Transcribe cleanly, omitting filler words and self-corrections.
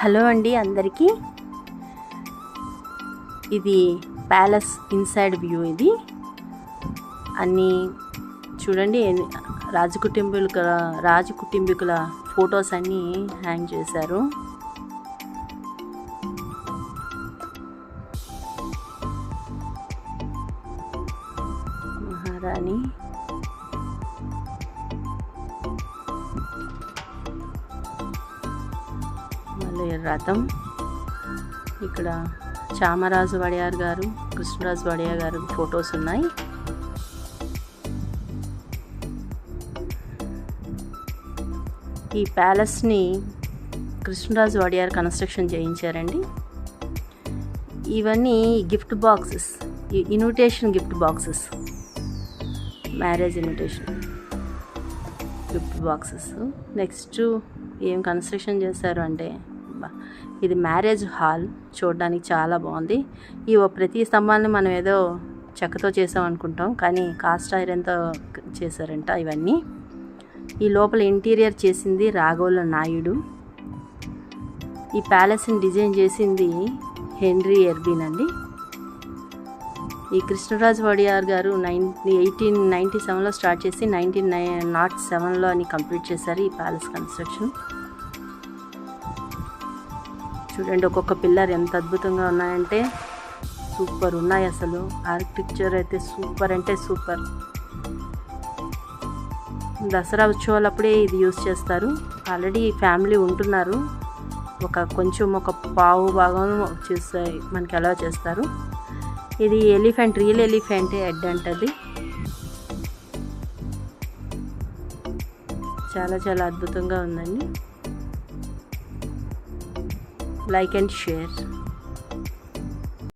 Hello అండి అందరికీ. ఇది ప్యాలెస్ ఇన్సైడ్ వ్యూ. ఇది అన్నీ చూడండి, రాజకుటుంబీకుల ఫొటోస్ అన్నీ హ్యాంగ్ చేశారు. మహారాణి, మళ్ళీ రథం, ఇక్కడ చామరాజు వడియార్ గారు, కృష్ణరాజు వడియార్ గారు ఫొటోస్ ఉన్నాయి. ఈ ప్యాలెస్ని కృష్ణరాజు వడియార్ కన్స్ట్రక్షన్ చేయించారండి. ఇవన్నీ gift boxes, invitation gift boxes, marriage invitation gift boxes. Next ఏం కన్స్ట్రక్షన్ చేశారు అంటే, ఇది మ్యారేజ్ హాల్. చూడడానికి చాలా బాగుంది. ఈ ప్రతి స్తంభాన్ని మనం ఏదో చెక్కతో చేసాం అనుకుంటాం, కానీ కాస్ట్ ఐరన్తో చేశారంట ఇవన్నీ. ఈ లోపల ఇంటీరియర్ చేసింది రాఘవుల నాయుడు. ఈ ప్యాలెస్ని డిజైన్ చేసింది హెన్రీ ఎర్బిన్ అండి. ఈ కృష్ణరాజు వడియార్ గారు 1897లో స్టార్ట్ చేసి 1907లో అని కంప్లీట్ చేశారు ఈ ప్యాలెస్ కన్స్ట్రక్షన్. చూడండి, ఒక్కొక్క పిల్లర్ ఎంత అద్భుతంగా ఉన్నాయంటే సూపర్ ఉన్నాయి. అసలు ఆర్కిటెక్చర్ అయితే సూపర్ అంటే సూపర్. దసరా ఉత్సవాలప్పుడే ఇది యూజ్ చేస్తారు. ఆల్రెడీ ఫ్యామిలీ ఉంటున్నారు. కొంచెం ఒక పావు భాగం చేస్తాయి మనకి అలా చేస్తారు. ఇది ఎలిఫెంట్, రియల్ ఎలిఫెంట్ హెడ్ అంటది. చాలా చాలా అద్భుతంగా ఉందండి. Like and share.